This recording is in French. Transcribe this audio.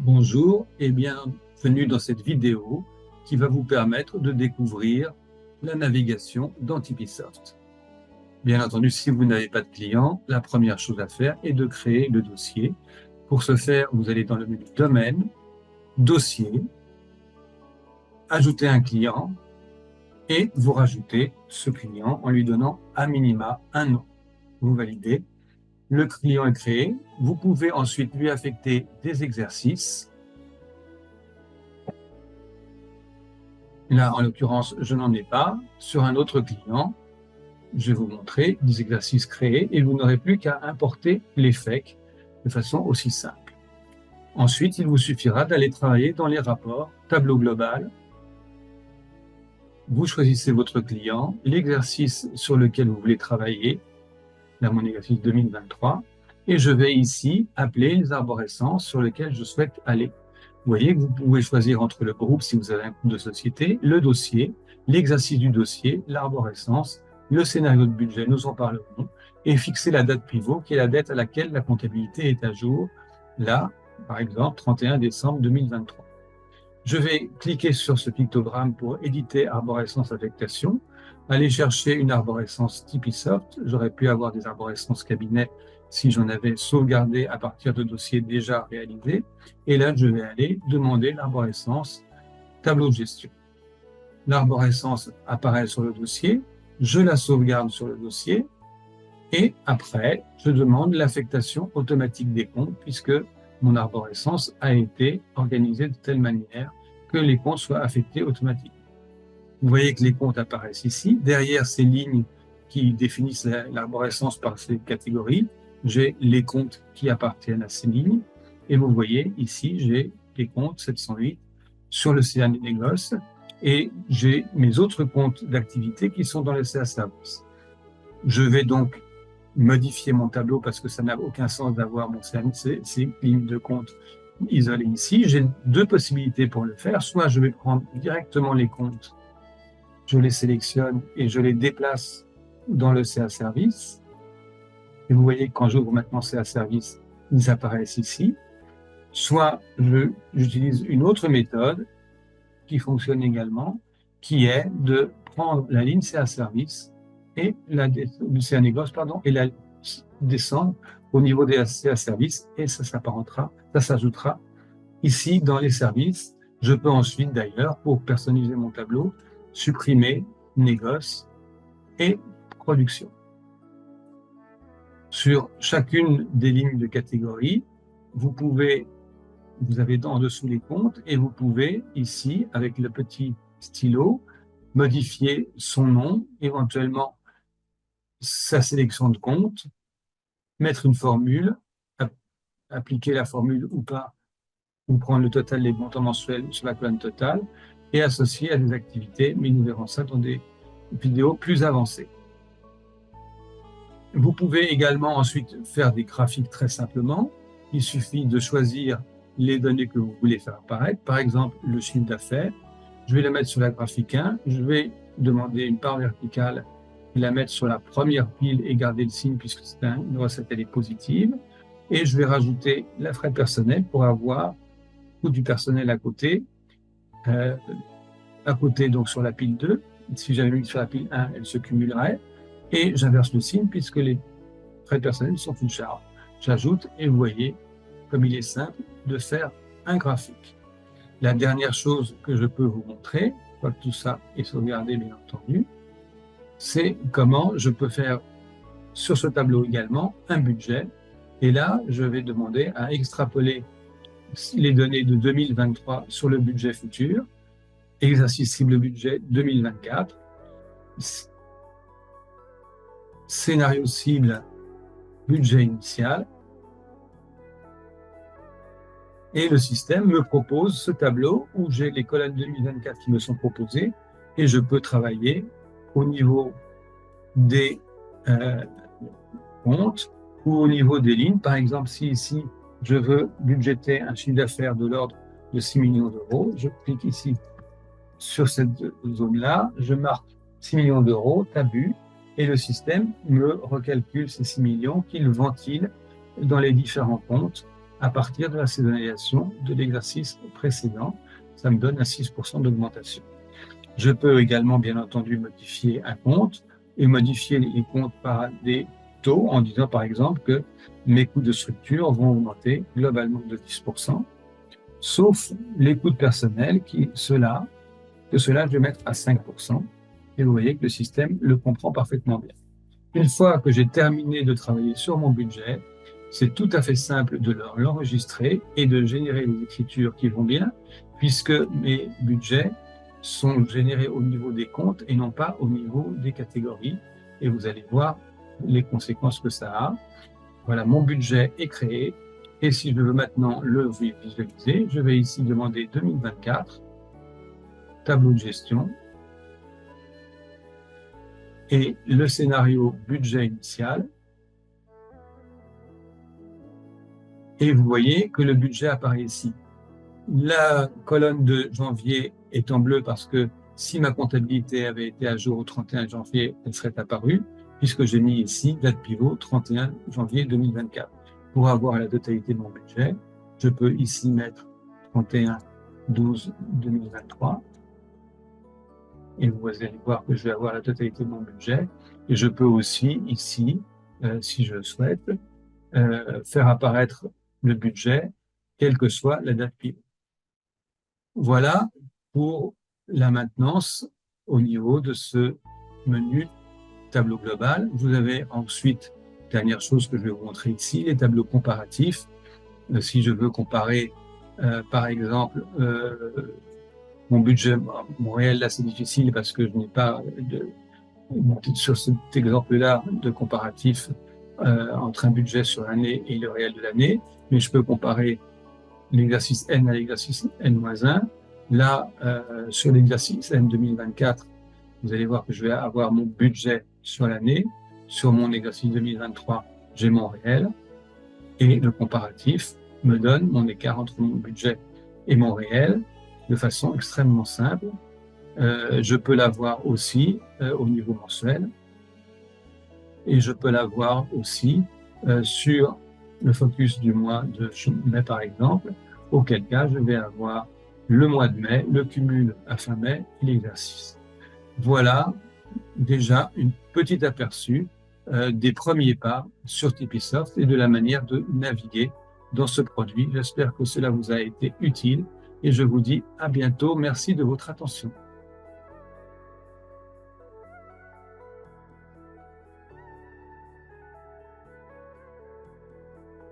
Bonjour et bienvenue dans cette vidéo qui va vous permettre de découvrir la navigation dans Tipeesoft. Bien entendu, si vous n'avez pas de client, la première chose à faire est de créer le dossier. Pour ce faire, vous allez dans le menu Domaine, Dossier, Ajouter un client et vous rajoutez ce client en lui donnant à minima un nom. Vous validez. Le client est créé. Vous pouvez ensuite lui affecter des exercices. Là, en l'occurrence, je n'en ai pas. Sur un autre client, je vais vous montrer des exercices créés et vous n'aurez plus qu'à importer les FAQ de façon aussi simple. Ensuite, il vous suffira d'aller travailler dans les rapports, tableau global. Vous choisissez votre client, l'exercice sur lequel vous voulez travailler, là mon exercice 2023, et je vais ici appeler les arborescences sur lesquelles je souhaite aller. Vous voyez que vous pouvez choisir entre le groupe, si vous avez un groupe de société, le dossier, l'exercice du dossier, l'arborescence, le scénario de budget, nous en parlerons, et fixer la date pivot, qui est la date à laquelle la comptabilité est à jour, là, par exemple, 31 décembre 2023. Je vais cliquer sur ce pictogramme pour éditer arborescence affectation, aller chercher une arborescence Tipeesoft. J'aurais pu avoir des arborescences cabinet si j'en avais sauvegardé à partir de dossiers déjà réalisés. Et là, je vais aller demander l'arborescence tableau de gestion. L'arborescence apparaît sur le dossier, je la sauvegarde sur le dossier, et après, je demande l'affectation automatique des comptes, puisque mon arborescence a été organisée de telle manière que les comptes soient affectés automatiquement. Vous voyez que les comptes apparaissent ici. Derrière ces lignes qui définissent l'arborescence par ces catégories, j'ai les comptes qui appartiennent à ces lignes. Et vous voyez ici, j'ai les comptes 708 sur le CA négoce et j'ai mes autres comptes d'activité qui sont dans le CA service. Je vais donc modifier mon tableau parce que ça n'a aucun sens d'avoir ces lignes de compte isolées ici. J'ai deux possibilités pour le faire. Soit je vais prendre directement les comptes, je les sélectionne et je les déplace dans le CA service. Et vous voyez que quand j'ouvre maintenant CA service, ils apparaissent ici. Soit j'utilise une autre méthode qui fonctionne également, qui est de prendre la ligne CA service et le CA négoce, pardon, et la descendre au niveau des CA services et ça s'ajoutera ici dans les services. Je peux ensuite d'ailleurs, pour personnaliser mon tableau, supprimer négoce et production. Sur chacune des lignes de catégorie, vous avez en dessous les comptes et vous pouvez ici, avec le petit stylo, modifier son nom, éventuellement sa sélection de comptes, mettre une formule, appliquer la formule ou pas, ou prendre le total des montants mensuels sur la colonne totale et associer à des activités, mais nous verrons ça dans des vidéos plus avancées. Vous pouvez également ensuite faire des graphiques très simplement. Il suffit de choisir les données que vous voulez faire apparaître. Par exemple, le chiffre d'affaires. Je vais le mettre sur la graphique 1. Je vais demander une part verticale et la mettre sur la première pile et garder le signe puisque c'est une recette, elle est positive. Et je vais rajouter la frais personnel pour avoir coût du personnel à côté. Donc sur la pile 2. Si j'avais mis sur la pile 1, elle se cumulerait. Et j'inverse le signe puisque les frais personnels sont une charge. J'ajoute et vous voyez comme il est simple de faire un graphique. La dernière chose que je peux vous montrer, une fois que tout ça est sauvegardé bien entendu, c'est comment je peux faire sur ce tableau également un budget. Et là, je vais demander à extrapoler les données de 2023 sur le budget futur, exercice cible budget 2024, scénario cible budget initial, et le système me propose ce tableau où j'ai les colonnes 2024 qui me sont proposées et je peux travailler au niveau des comptes ou au niveau des lignes. Par exemple, si ici je veux budgéter un chiffre d'affaires de l'ordre de 6 millions d'euros, je clique ici sur cette zone-là, je marque 6 millions d'euros, tabu, et le système me recalcule ces 6 millions qu'il ventile dans les différents comptes à partir de la saisonnalisation de l'exercice précédent. Ça me donne un 6% d'augmentation. Je peux également, bien entendu, modifier un compte et modifier les comptes par des taux en disant, par exemple, que mes coûts de structure vont augmenter globalement de 10%, sauf les coûts de personnel que cela, je vais mettre à 5%. Et vous voyez que le système le comprend parfaitement bien. Une fois que j'ai terminé de travailler sur mon budget, c'est tout à fait simple de l'enregistrer et de générer les écritures qui vont bien, puisque mes budgets sont générés au niveau des comptes et non pas au niveau des catégories. Et vous allez voir les conséquences que ça a. Voilà, mon budget est créé. Et si je veux maintenant le visualiser, je vais ici demander 2024, tableau de gestion, et le scénario budget initial. Et vous voyez que le budget apparaît ici. La colonne de janvier est en bleu parce que si ma comptabilité avait été à jour au 31 janvier, elle serait apparue, puisque j'ai mis ici date pivot 31 janvier 2024. Pour avoir la totalité de mon budget, je peux ici mettre 31/12/2023. Et vous allez voir que je vais avoir la totalité de mon budget. Et je peux aussi ici, si je le souhaite, faire apparaître le budget, quelle que soit la date pivot. Voilà pour la maintenance au niveau de ce menu tableau global. Vous avez ensuite, dernière chose que je vais vous montrer ici, les tableaux comparatifs. Si je veux comparer, par exemple, mon budget, mon réel, là c'est difficile parce que je n'ai pas sur cet exemple-là de comparatif entre un budget sur l'année et le réel de l'année, mais je peux comparer l'exercice N à l'exercice N-1. Là, sur l'exercice N 2024, vous allez voir que je vais avoir mon budget sur l'année. Sur mon exercice 2023, j'ai mon réel. Et le comparatif me donne mon écart entre mon budget et mon réel de façon extrêmement simple. Je peux l'avoir aussi au niveau mensuel. Et je peux l'avoir aussi sur le focus du mois de mai, par exemple, auquel cas je vais avoir le mois de mai, le cumul à fin mai et l'exercice. Voilà déjà un petit aperçu des premiers pas sur Tipeesoft et de la manière de naviguer dans ce produit. J'espère que cela vous a été utile et je vous dis à bientôt. Merci de votre attention.